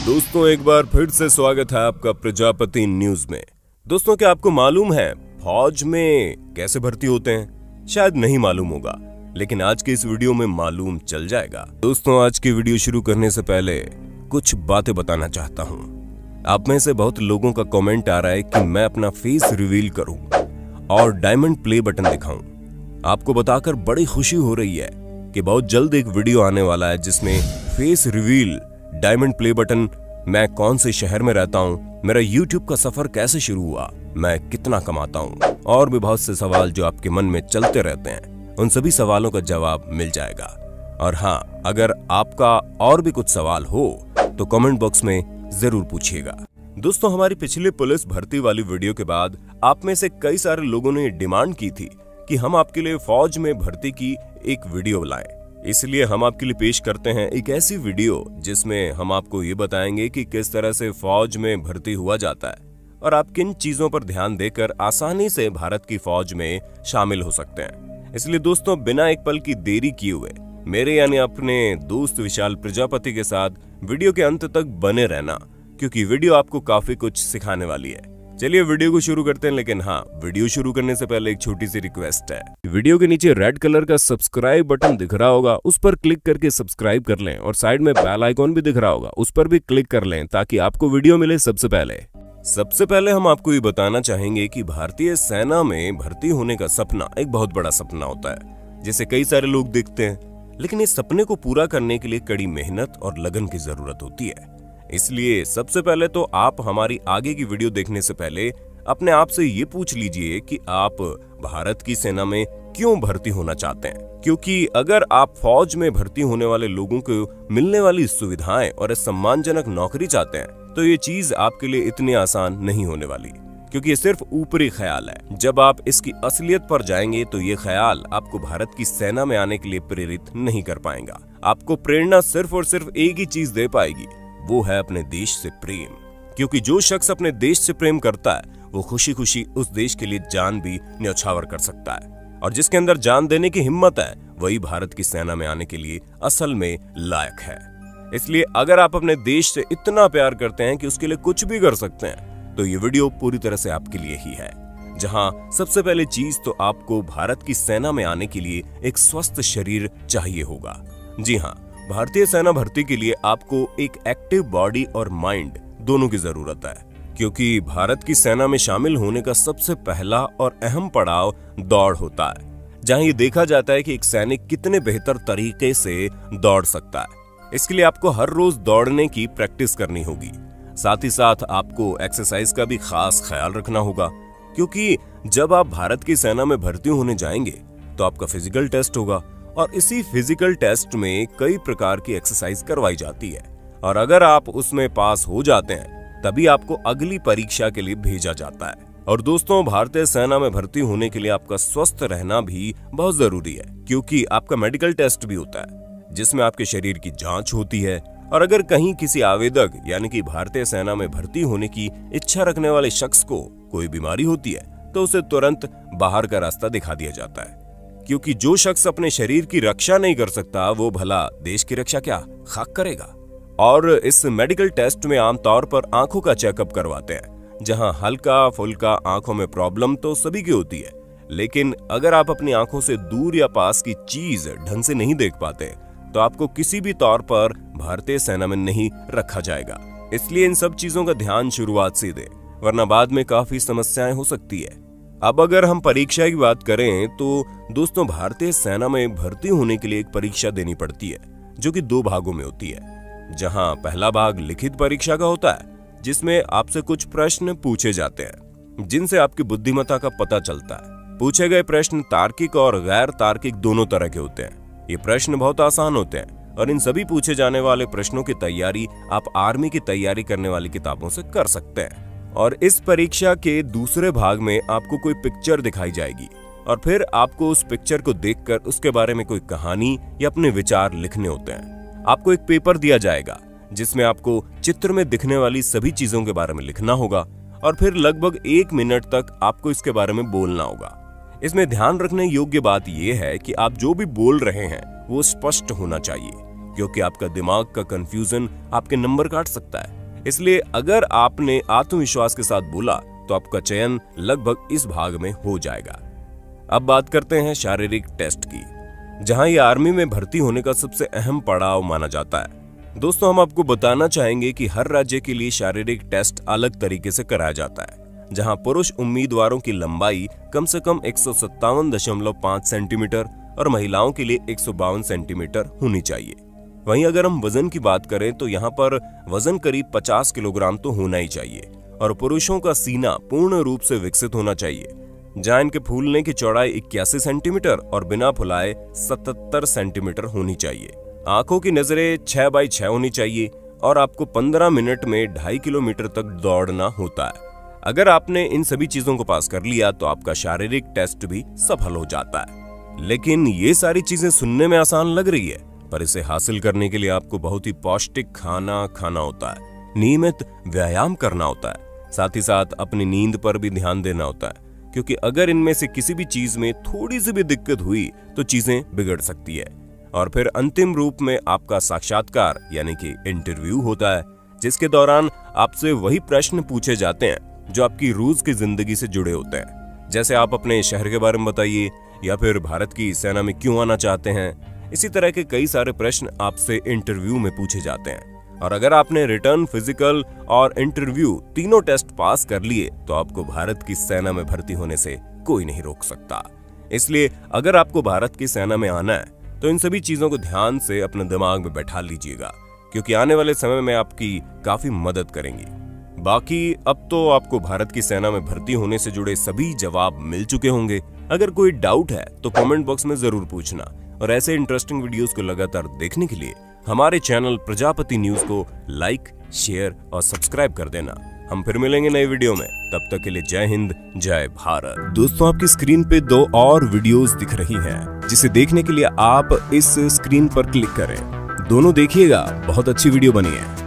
दोस्तों एक बार फिर से स्वागत है आपका प्रजापति न्यूज में। दोस्तों क्या आपको मालूम है फौज में कैसे भर्ती होते हैं? शायद नहीं मालूम होगा, लेकिन आज के इस वीडियो में मालूम चल जाएगा। दोस्तों आज की वीडियो शुरू करने से पहले कुछ बातें बताना चाहता हूँ। आप में से बहुत लोगों का कमेंट आ रहा है कि मैं अपना फेस रिवील करूं और डायमंड प्ले बटन दिखाऊं। आपको बताकर बड़ी खुशी हो रही है कि बहुत जल्द एक वीडियो आने वाला है जिसमें face reveal, diamond play button, मैं कौन से शहर में रहता हूँ, मेरा YouTube का सफर कैसे शुरू हुआ, मैं कितना कमाता हूँ, और भी बहुत से सवाल जो आपके मन में चलते रहते हैं, उन सभी सवालों का जवाब मिल जाएगा। और हाँ, अगर आपका और भी कुछ सवाल हो तो कमेंट बॉक्स में जरूर पूछिएगा। दोस्तों हमारी पिछली पुलिस भर्ती वाली वीडियो के बाद आप में से कई सारे लोगों ने डिमांड की थी कि हम आपके लिए फौज में भर्ती की एक वीडियो लाएं। इसलिए हम आपके लिए पेश करते हैं एक ऐसी वीडियो जिसमें हम आपको ये बताएंगे कि किस तरह से फौज में भर्ती हुआ जाता है और आप किन चीजों पर ध्यान देकर आसानी से भारत की फौज में शामिल हो सकते हैं। इसलिए दोस्तों बिना एक पल की देरी किए हुए मेरे यानी अपने दोस्त विशाल प्रजापति के साथ वीडियो के अंत तक बने रहना, क्योंकि वीडियो आपको काफी कुछ सिखाने वाली है। चलिए वीडियो को शुरू करते हैं, लेकिन हाँ, वीडियो शुरू करने से पहले एक छोटी सी रिक्वेस्ट है। वीडियो के नीचे रेड कलर का सब्सक्राइब बटन दिख रहा होगा, उस पर क्लिक करके सब्सक्राइब कर लें और साइड में बेल आइकॉन भी दिख रहा होगा, उस पर भी क्लिक कर लें ताकि आपको वीडियो मिले सबसे पहले। सबसे पहले हम आपको ये बताना चाहेंगे कि भारतीय सेना में भर्ती होने का सपना एक बहुत बड़ा सपना होता है, जिसे कई सारे लोग देखते हैं, लेकिन इस सपने को पूरा करने के लिए कड़ी मेहनत और लगन की जरूरत होती है। इसलिए सबसे पहले तो आप हमारी आगे की वीडियो देखने से पहले अपने आप से ये पूछ लीजिए कि आप भारत की सेना में क्यों भर्ती होना चाहते हैं, क्योंकि अगर आप फौज में भर्ती होने वाले लोगों को मिलने वाली सुविधाएं और सम्मानजनक नौकरी चाहते हैं तो ये चीज आपके लिए इतनी आसान नहीं होने वाली, क्योंकि ये सिर्फ ऊपरी ख्याल है। जब आप इसकी असलियत पर जाएंगे तो ये ख्याल आपको भारत की सेना में आने के लिए प्रेरित नहीं कर पाएगा। आपको प्रेरणा सिर्फ और सिर्फ एक ही चीज दे पाएगी, वो है अपने देश से प्रेम। क्योंकि जो शख्स अपने देश से प्रेम करता है वो खुशी खुशी उस देश के लिए जान भी न्यौछावर कर सकता है, और जिसके अंदर जान देने की हिम्मत है वही भारत की सेना में आने के लिए असल में लायक है। इसलिए अगर आप अपने देश से इतना प्यार करते हैं कि उसके लिए कुछ भी कर सकते हैं तो ये वीडियो पूरी तरह से आपके लिए ही है। जहां सबसे पहले चीज तो आपको भारत की सेना में आने के लिए एक स्वस्थ शरीर चाहिए होगा। जी हाँ, भारतीय सेना भर्ती के लिए आपको एक एक्टिव बॉडी और माइंड दोनों की जरूरत है, क्योंकि भारत की सेना में शामिल होने का सबसे पहला और अहम पड़ाव दौड़ होता है, जहां ये देखा जाता है कि एक सैनिक कितने बेहतर तरीके से दौड़ सकता है। इसके लिए आपको हर रोज दौड़ने की प्रैक्टिस करनी होगी। साथ ही साथ आपको एक्सरसाइज का भी खास ख्याल रखना होगा, क्योंकि जब आप भारत की सेना में भर्ती होने जाएंगे तो आपका फिजिकल टेस्ट होगा और इसी फिजिकल टेस्ट में कई प्रकार की एक्सरसाइज करवाई जाती है, और अगर आप उसमें पास हो जाते हैं तभी आपको अगली परीक्षा के लिए भेजा जाता है। और दोस्तों भारतीय सेना में भर्ती होने के लिए आपका स्वस्थ रहना भी बहुत जरूरी है, क्योंकि आपका मेडिकल टेस्ट भी होता है जिसमें आपके शरीर की जांच होती है, और अगर कहीं किसी आवेदक यानी कि भारतीय सेना में भर्ती होने की इच्छा रखने वाले शख्स को कोई बीमारी होती है तो उसे तुरंत बाहर का रास्ता दिखा दिया जाता है, क्योंकि जो शख्स अपने शरीर की रक्षा नहीं कर सकता वो भला देश की रक्षा क्या खाक करेगा। और इस मेडिकल टेस्ट में आमतौर पर आंखों का चेकअप करवाते हैं, जहां हल्का फुल्का आंखों में प्रॉब्लम तो सभी की होती है, लेकिन अगर आप अपनी आंखों से दूर या पास की चीज ढंग से नहीं देख पाते तो आपको किसी भी तौर पर भारतीय सेना में नहीं रखा जाएगा। इसलिए इन सब चीजों का ध्यान शुरुआत से दें, वरना बाद में काफी समस्याएं हो सकती है। अब अगर हम परीक्षा की बात करें तो दोस्तों भारतीय सेना में भर्ती होने के लिए एक परीक्षा देनी पड़ती है, जो कि 2 भागों में होती है। जहां पहला भाग लिखित परीक्षा का होता है, जिसमें आपसे कुछ प्रश्न पूछे जाते हैं जिनसे आपकी बुद्धिमत्ता का पता चलता है। पूछे गए प्रश्न तार्किक और गैर तार्किक दोनों तरह के होते हैं। ये प्रश्न बहुत आसान होते हैं और इन सभी पूछे जाने वाले प्रश्नों की तैयारी आप आर्मी की तैयारी करने वाली किताबों से कर सकते हैं। और इस परीक्षा के दूसरे भाग में आपको कोई पिक्चर दिखाई जाएगी और फिर आपको उस पिक्चर को देखकर उसके बारे में कोई कहानी या अपने विचार लिखने होते हैं। आपको एक पेपर दिया जाएगा जिसमें आपको चित्र में दिखने वाली सभी चीजों के बारे में लिखना होगा और फिर लगभग 1 मिनट तक आपको इसके बारे में बोलना होगा। इसमें ध्यान रखने योग्य बात यह है कि आप जो भी बोल रहे हैं वो स्पष्ट होना चाहिए, क्योंकि आपका दिमाग का कंफ्यूजन आपके नंबर काट सकता है। इसलिए अगर आपने आत्मविश्वास के साथ बोला तो आपका चयन लगभग इस भाग में हो जाएगा। अब बात करते हैं शारीरिक टेस्ट की, जहां ये आर्मी में भर्ती होने का सबसे अहम पड़ाव माना जाता है। दोस्तों, हम आपको बताना चाहेंगे कि हर राज्य के लिए शारीरिक टेस्ट अलग तरीके से कराया जाता है, जहां पुरुष उम्मीदवारों की लंबाई कम से कम 157.5 सेंटीमीटर और महिलाओं के लिए 152 सेंटीमीटर होनी चाहिए। वहीं अगर हम वजन की बात करें तो यहाँ पर वजन करीब 50 किलोग्राम तो होना ही चाहिए और पुरुषों का सीना पूर्ण रूप से विकसित होना चाहिए, जहां इनके फूलने की चौड़ाई 81 सेंटीमीटर और बिना फुलाए 77 सेंटीमीटर होनी चाहिए। आंखों की नजरें 6x6 होनी चाहिए और आपको 15 मिनट में 2.5 किलोमीटर तक दौड़ना होता है। अगर आपने इन सभी चीजों को पास कर लिया तो आपका शारीरिक टेस्ट भी सफल हो जाता है। लेकिन ये सारी चीजें सुनने में आसान लग रही है, पर इसे हासिल करने के लिए आपको बहुत ही पौष्टिक खाना खाना होता है, नियमित व्यायाम करना होता है, साथ ही साथ अपनी नींद पर भी ध्यान देना होता है, क्योंकि अगर इनमें से किसी भी चीज में थोड़ी सी भी दिक्कत हुई तो चीजें बिगड़ सकती है। और फिर अंतिम रूप में आपका साक्षात्कार यानी कि इंटरव्यू होता है, जिसके दौरान आपसे वही प्रश्न पूछे जाते हैं जो आपकी रोज की जिंदगी से जुड़े होते हैं, जैसे आप अपने शहर के बारे में बताइए या फिर भारत की सेना में क्यों आना चाहते हैं। इसी तरह के कई सारे प्रश्न आपसे इंटरव्यू में पूछे जाते हैं और अगर आपने रिटर्न, फिजिकल और इंटरव्यू तीनों टेस्ट पास कर लिए तो आपको भारत की सेना में भर्ती होने से कोई नहीं रोक सकता। इसलिए अगर आपको भारत की सेना में आना है तो इन सभी चीजों को ध्यान से अपने दिमाग में बैठा लीजिएगा, क्योंकि आने वाले समय में आपकी काफी मदद करेंगी। बाकी अब तो आपको भारत की सेना में भर्ती होने से जुड़े सभी जवाब मिल चुके होंगे। अगर कोई डाउट है तो कमेंट बॉक्स में जरूर पूछना और ऐसे इंटरेस्टिंग वीडियोस को लगातार देखने के लिए हमारे चैनल प्रजापति न्यूज को लाइक, शेयर और सब्सक्राइब कर देना। हम फिर मिलेंगे नए वीडियो में, तब तक के लिए जय हिंद, जय भारत। दोस्तों, आपकी स्क्रीन पे 2 और वीडियोस दिख रही हैं, जिसे देखने के लिए आप इस स्क्रीन पर क्लिक करें। दोनों देखिएगा, बहुत अच्छी वीडियो बनी है।